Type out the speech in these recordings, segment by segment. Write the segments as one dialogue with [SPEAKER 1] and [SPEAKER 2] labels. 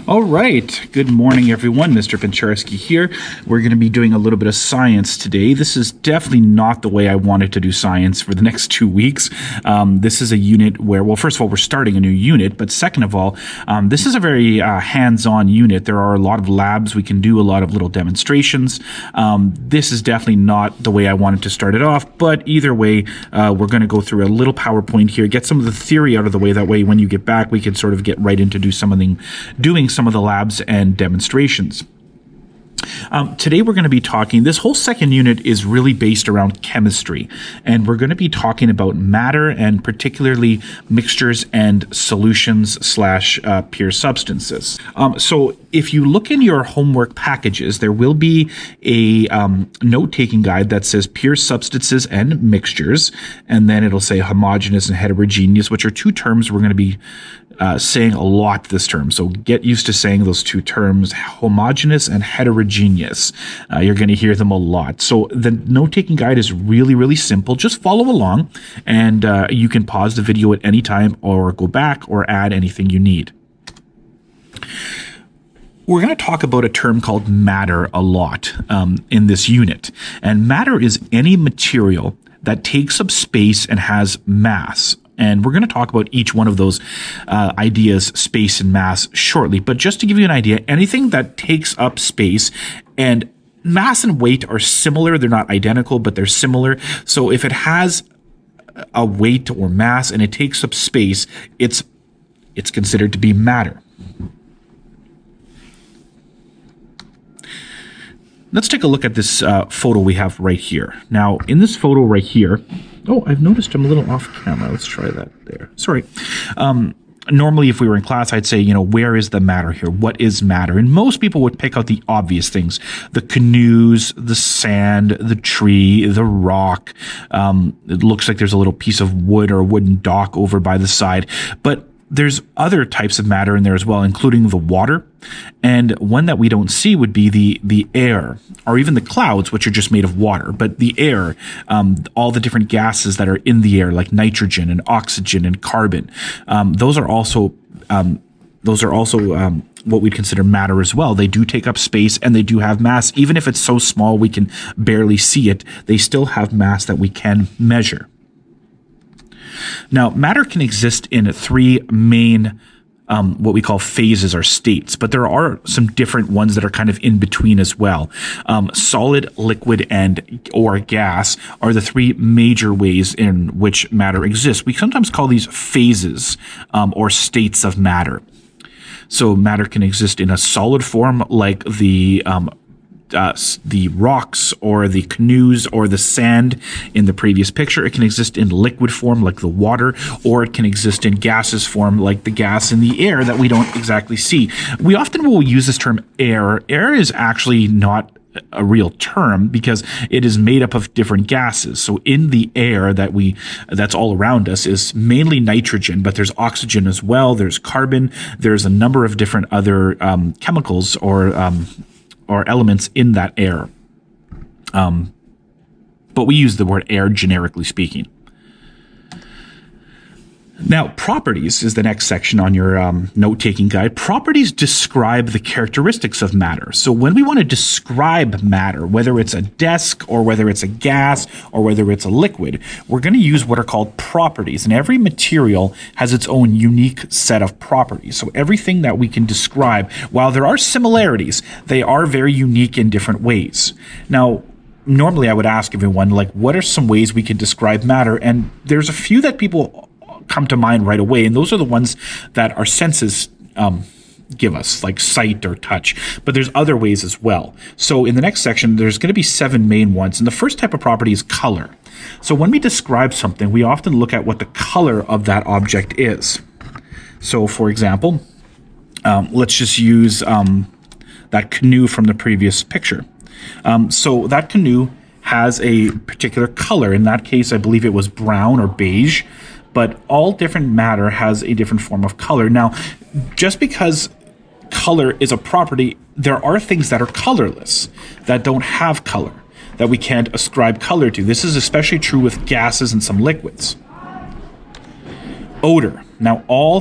[SPEAKER 1] All right. Good morning, everyone. Mr. Pencharsky here. We're going to be doing a little bit of science today. This is definitely not the way I wanted to do science for the next 2 weeks. This is a unit where, well, first of all, we're starting a new unit, but second of all, this is a very hands-on unit. There are a lot of labs. We can do a lot of little demonstrations. This is definitely not the way I wanted to start it off, but either way, we're going to go through a little PowerPoint here, get some of the theory out of the way. That way, when you get back, we can sort of get right into doing some of the labs and demonstrations. Today we're going to be talking, this whole second unit is really based around chemistry, and we're going to be talking about matter and particularly mixtures and solutions slash pure substances. So if you look in your homework packages, there will be a note-taking guide that says pure substances and mixtures, and then it'll say homogeneous and heterogeneous, which are two terms we're going to be saying a lot this term. So get used to saying those two terms, homogeneous and heterogeneous. You're going to hear them a lot. So the note-taking guide is really, really simple. Just follow along, and you can pause the video at any time or go back or add anything you need. We're going to talk about a term called matter a lot in this unit. And matter is any material that takes up space and has mass. And we're going to talk about each one of those ideas, space and mass, shortly. But just to give you an idea, anything that takes up space, and mass and weight are similar. They're not identical, but they're similar. So if it has a weight or mass and it takes up space, it's considered to be matter. Let's take a look at this photo we have right here. Now, in this photo right here, oh, I've noticed I'm a little off camera. Let's try that there. Sorry. Normally, if we were in class, I'd say, where is the matter here? What is matter? And most people would pick out the obvious things. The canoes, the sand, the tree, the rock. It looks like there's a little piece of wood or a wooden dock over by the side. But there's other types of matter in there as well, including the water. And one that we don't see would be the air, or even the clouds, which are just made of water. But the air, all the different gases that are in the air, like nitrogen and oxygen and carbon, those are also what we'd consider matter as well. They do take up space and they do have mass. Even if it's so small we can barely see it, they still have mass that we can measure. Now, matter can exist in three main what we call phases or states, but there are some different ones that are kind of in between as well. Solid, liquid, or gas are the three major ways in which matter exists. We sometimes call these phases or states of matter. So matter can exist in a solid form, like the rocks or the canoes or the sand in the previous picture. It can exist in liquid form like the water, or it can exist in gaseous form like the gas in the air that we don't exactly see. We often will use this term air. Air is actually not a real term because it is made up of different gases. So in the air that's all around us is mainly nitrogen, but there's oxygen as well. There's carbon. There's a number of different other chemicals or elements in that air. But we use the word air generically speaking. Now, properties is the next section on your note-taking guide. Properties describe the characteristics of matter. So when we want to describe matter, whether it's a desk or whether it's a gas or whether it's a liquid, we're going to use what are called properties. And every material has its own unique set of properties. So everything that we can describe, while there are similarities, they are very unique in different ways. Now, normally I would ask everyone, what are some ways we can describe matter? And there's a few that people come to mind right away, and those are the ones that our senses give us, like sight or touch. But there's other ways as well. So in the next section, there's going to be 7 main ones, and the first type of property is color. So when we describe something, we often look at what the color of that object is. So for example, let's just use that canoe from the previous picture. So that canoe has a particular color. In that case, I believe it was brown or beige. But all different matter has a different form of color. Now, just because color is a property, there are things that are colorless, that don't have color, that we can't ascribe color to. This is especially true with gases and some liquids. Odor. Now, all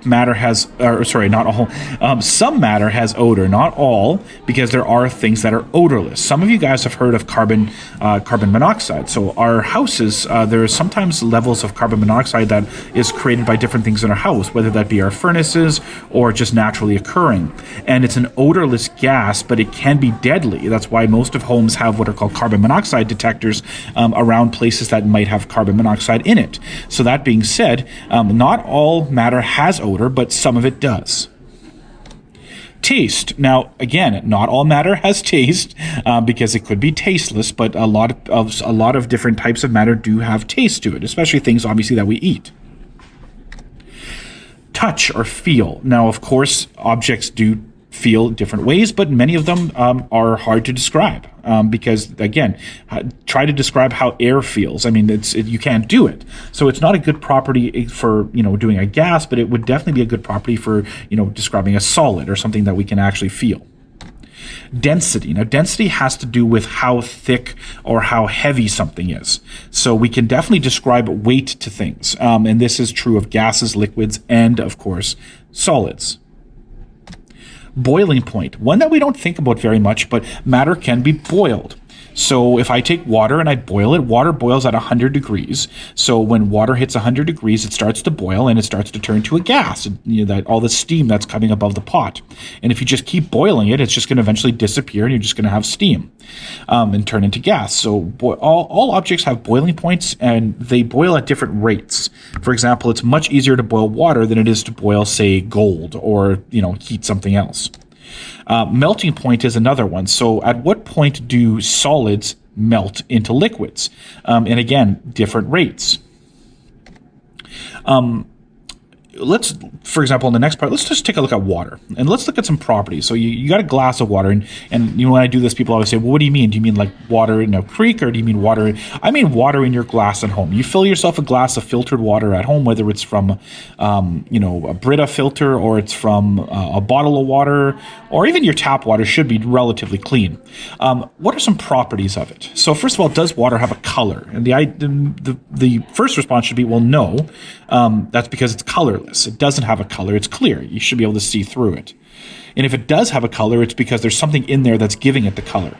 [SPEAKER 1] matter has, or sorry, not all, some matter has odor, not all, because there are things that are odorless. Some of you guys have heard of carbon monoxide. So our houses, there are sometimes levels of carbon monoxide that is created by different things in our house, whether that be our furnaces or just naturally occurring. And it's an odorless gas, but it can be deadly. That's why most of homes have what are called carbon monoxide detectors around places that might have carbon monoxide in it. So that being said, not all matter has odor, but some of it does. Taste. Now, again, not all matter has taste because it could be tasteless, but a lot of different types of matter do have taste to it, especially things obviously that we eat. Touch or feel. Now, of course, objects do feel different ways, but many of them are hard to describe because, again, try to describe how air feels. I mean, you can't do it. So it's not a good property for, doing a gas, but it would definitely be a good property for, describing a solid or something that we can actually feel. Density. Now, density has to do with how thick or how heavy something is. So we can definitely describe weight to things. And this is true of gases, liquids, and, of course, solids. Boiling point, one that we don't think about very much, but matter can be boiled. So if I take water and I boil it, water boils at 100 degrees. So when water hits 100 degrees, it starts to boil and it starts to turn to a gas, that all the steam that's coming above the pot. And if you just keep boiling it, it's just going to eventually disappear and you're just going to have steam and turn into gas. So all objects have boiling points and they boil at different rates. For example, it's much easier to boil water than it is to boil, say, gold or, heat something else. Melting point is another one. So at what point do solids melt into liquids? And again, different rates. For example, in the next part, let's just take a look at water and let's look at some properties. So you got a glass of water and when I do this, people always say, well, what do you mean? Do you mean like water in a creek or do you mean water? I mean water in your glass at home. You fill yourself a glass of filtered water at home, whether it's from, a Brita filter or it's from a bottle of water or even your tap water should be relatively clean. What are some properties of it? So first of all, does water have a color? And the first response should be, well, no, that's because it's colorless. It doesn't have a color. It's clear. You should be able to see through it. And if it does have a color, it's because there's something in there that's giving it the color.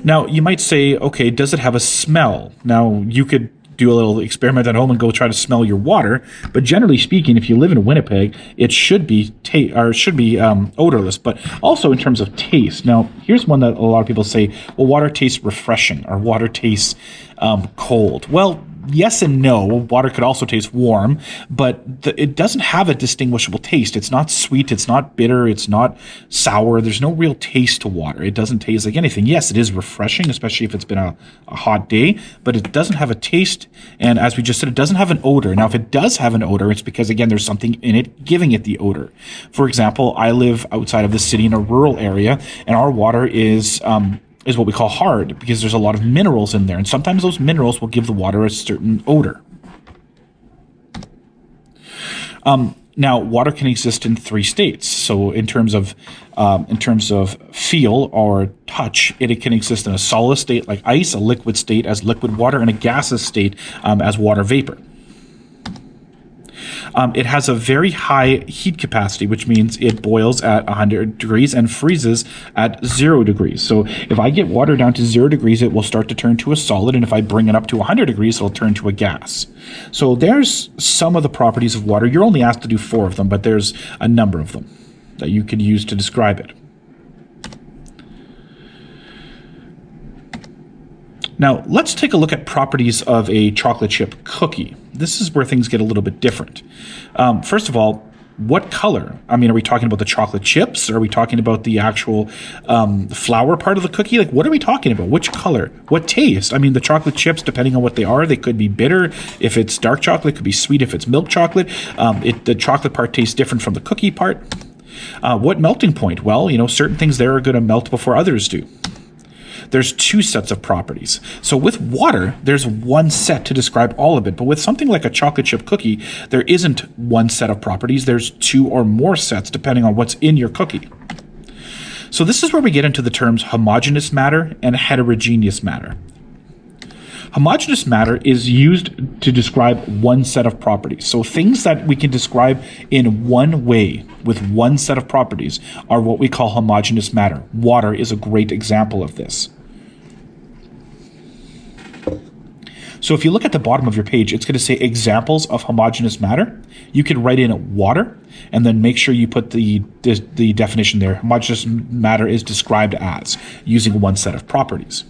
[SPEAKER 1] Now, you might say, okay, does it have a smell? Now, you could do a little experiment at home and go try to smell your water. But generally speaking, if you live in Winnipeg, it should be odorless, but also in terms of taste. Now, here's one that a lot of people say, well, water tastes refreshing or water tastes cold. Well, yes and no. Water could also taste warm, but it doesn't have a distinguishable taste. It's not sweet. It's not bitter. It's not sour. There's no real taste to water. It doesn't taste like anything. Yes, it is refreshing, especially if it's been a hot day, but it doesn't have a taste. And as we just said, it doesn't have an odor. Now, if it does have an odor, it's because, again, there's something in it giving it the odor. For example, I live outside of the city in a rural area, and our water is what we call hard because there's a lot of minerals in there. And sometimes those minerals will give the water a certain odor. Now, water can exist in three states. So in terms of feel or touch, it can exist in a solid state like ice, a liquid state as liquid water, and a gaseous state as water vapor. It has a very high heat capacity, which means it boils at 100 degrees and freezes at 0 degrees. So if I get water down to 0 degrees, it will start to turn to a solid. And if I bring it up to 100 degrees, it'll turn to a gas. So there's some of the properties of water. You're only asked to do 4 of them, but there's a number of them that you could use to describe it. Now, let's take a look at properties of a chocolate chip cookie. This is where things get a little bit different. First of all, what color? I mean, are we talking about the chocolate chips? Are we talking about the actual flour part of the cookie? Like, what are we talking about? Which color? What taste? I mean, the chocolate chips, depending on what they are, they could be bitter. If it's dark chocolate, it could be sweet. If it's milk chocolate, the chocolate part tastes different from the cookie part. What melting point? Well, certain things there are going to melt before others do. There's 2 sets of properties. So with water, there's 1 set to describe all of it. But with something like a chocolate chip cookie, there isn't 1 set of properties. There's 2 or more sets depending on what's in your cookie. So this is where we get into the terms homogeneous matter and heterogeneous matter. Homogeneous matter is used to describe one set of properties. So things that we can describe in one way with one set of properties are what we call homogeneous matter. Water is a great example of this. So if you look at the bottom of your page, it's going to say examples of homogeneous matter. You can write in water and then make sure you put the definition there. Homogeneous matter is described as using one set of properties.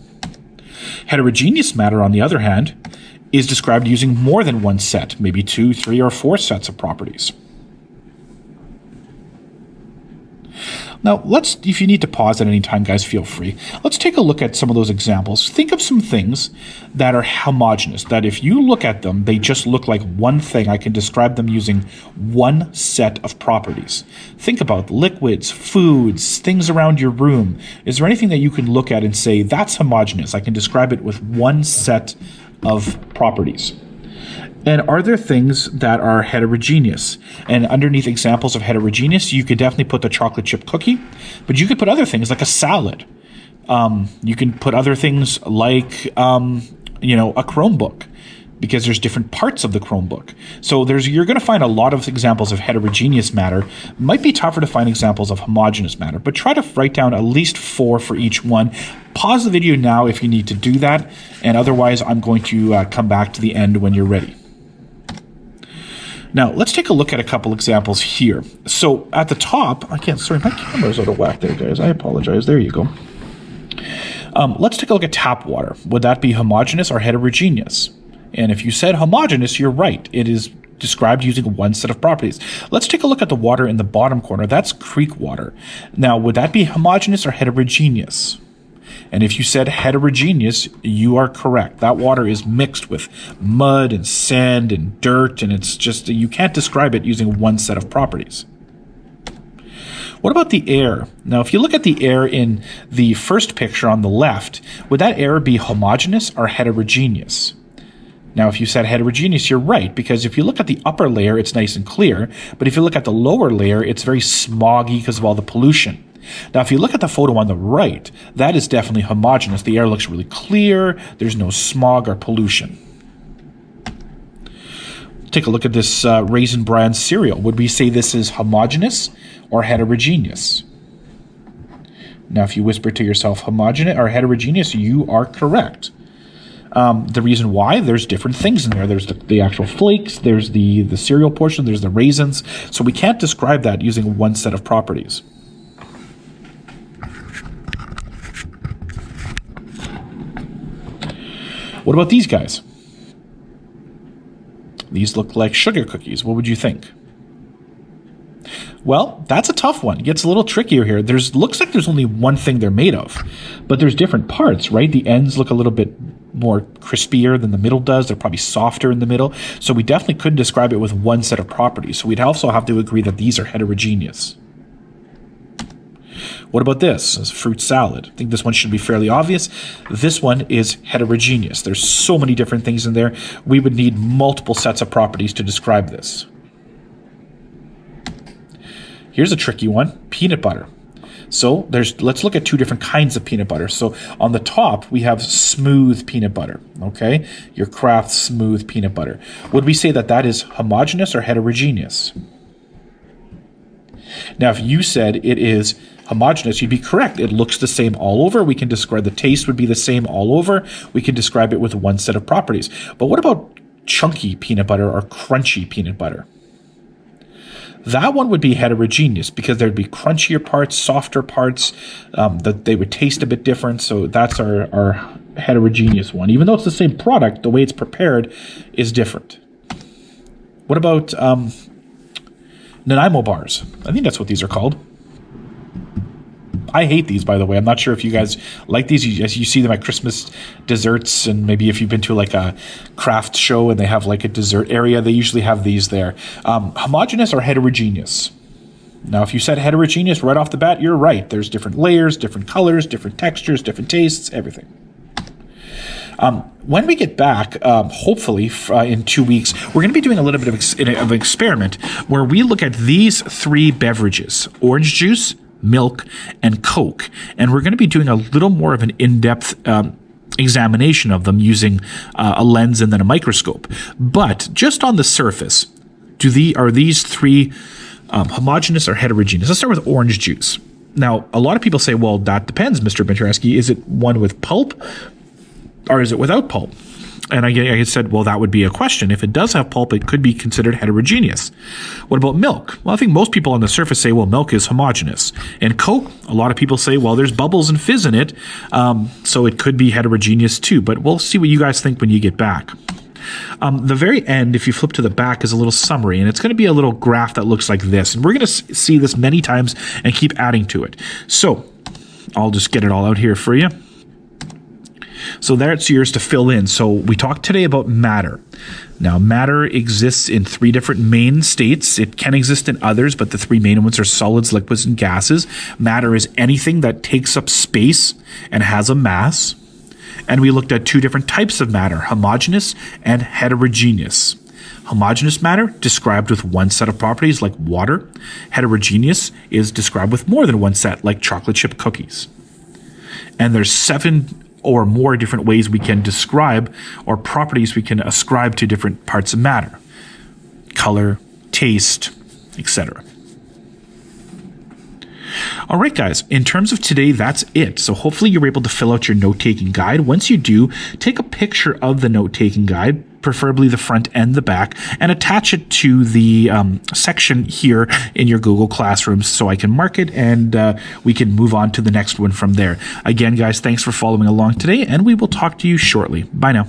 [SPEAKER 1] Heterogeneous matter, on the other hand, is described using more than one set, maybe 2, 3, or 4 sets of properties. Now, if you need to pause at any time, guys, feel free. Let's take a look at some of those examples. Think of some things that are homogeneous, that if you look at them, they just look like one thing. I can describe them using one set of properties. Think about liquids, foods, things around your room. Is there anything that you can look at and say, that's homogeneous? I can describe it with one set of properties. And are there things that are heterogeneous? And underneath examples of heterogeneous, you could definitely put the chocolate chip cookie, but you could put other things like a salad. You can put other things like, a Chromebook, because there's different parts of the Chromebook. So you're going to find a lot of examples of heterogeneous matter. Might be tougher to find examples of homogeneous matter, but try to write down at least 4 for each one. Pause the video now if you need to do that, and otherwise I'm going to come back to the end when you're ready. Now, let's take a look at a couple examples here. So at the top, my camera's out of whack there, guys. I apologize. There you go. Let's take a look at tap water. Would that be homogeneous or heterogeneous? And if you said homogeneous, you're right. It is described using one set of properties. Let's take a look at the water in the bottom corner. That's creek water. Now, would that be homogeneous or heterogeneous? And if you said heterogeneous, you are correct. That water is mixed with mud and sand and dirt, and it's just, you can't describe it using one set of properties. What about the air? Now, if you look at the air in the first picture on the left, would that air be homogeneous or heterogeneous? Now, if you said heterogeneous, you're right, because if you look at the upper layer, it's nice and clear, but if you look at the lower layer, it's very smoggy because of all the pollution. Now, if you look at the photo on the right, that is definitely homogeneous. The air looks really clear. There's no smog or pollution. Take a look at this Raisin Bran cereal. Would we say this is homogeneous or heterogeneous? Now, if you whisper to yourself homogeneous or heterogeneous, you are correct. The reason why, there's different things in there. There's the actual flakes, there's the cereal portion, there's the raisins. So we can't describe that using one set of properties. What about these guys? These look like sugar cookies. What would you think? Well, that's a tough one. It gets a little trickier here. Looks like there's only one thing they're made of, but there's different parts, right? The ends look a little bit more crispier than the middle does. They're probably softer in the middle. So we definitely couldn't describe it with one set of properties. So we'd also have to agree that these are heterogeneous. What about this? This fruit salad. I think this one should be fairly obvious. This one is heterogeneous. There's so many different things in there. We would need multiple sets of properties to describe this. Here's a tricky one, peanut butter. So let's look at 2 different kinds of peanut butter. So on the top, we have smooth peanut butter, okay? Your Kraft smooth peanut butter. Would we say that that is homogeneous or heterogeneous? Now, if you said it is homogeneous, you'd be correct. It looks the same all over. We can describe the taste would be the same all over. We can describe it with one set of properties. But what about chunky peanut butter or crunchy peanut butter? That one would be heterogeneous because there'd be crunchier parts, softer parts, that they would taste a bit different. So that's our heterogeneous one. Even though it's the same product, the way it's prepared is different. What about Nanaimo bars? I think that's what these are called. I hate these, by the way. I'm not sure if you guys like these. You see them at Christmas desserts, and maybe if you've been to like a craft show and they have like a dessert area, they usually have these there. Homogeneous or heterogeneous? Now, if you said heterogeneous right off the bat, you're right. There's different layers, different colors, different textures, different tastes, everything. When we get back, hopefully in 2 weeks, we're going to be doing a little bit of an experiment where we look at these 3 beverages: orange juice, milk, and Coke. And we're going to be doing a little more of an in-depth examination of them using a lens and then a microscope. But just on the surface, are these three homogeneous or heterogeneous? Let's start with orange juice. Now, a lot of people say, well, that depends, Mr. Benchersky. Is it one with pulp or is it without pulp? And I said, well, that would be a question. If it does have pulp, it could be considered heterogeneous. What about milk? Well, I think most people on the surface say, well, milk is homogeneous. And Coke, a lot of people say, well, there's bubbles and fizz in it, so it could be heterogeneous too. But we'll see what you guys think when you get back. The very end, if you flip to the back, is a little summary, and it's going to be a little graph that looks like this. And we're going to see this many times and keep adding to it. So I'll just get it all out here for you. So that's yours to fill in. So we talked today about matter. Now, matter exists in three different main states. It can exist in others, but the three main ones are solids, liquids, and gases. Matter is anything that takes up space and has a mass. And we looked at two different types of matter, homogeneous and heterogeneous. Homogeneous matter, described with one set of properties like water. Heterogeneous is described with more than one set, like chocolate chip cookies. And there's 7 or more different ways we can describe or properties we can ascribe to different parts of matter. Color, taste, etc. All right, guys, in terms of today, that's it. So hopefully you're able to fill out your note-taking guide. Once you do, take a picture of the note-taking guide, preferably the front and the back, and attach it to the section here in your Google Classroom so I can mark it and we can move on to the next one from there. Again, guys, thanks for following along today, and we will talk to you shortly. Bye now.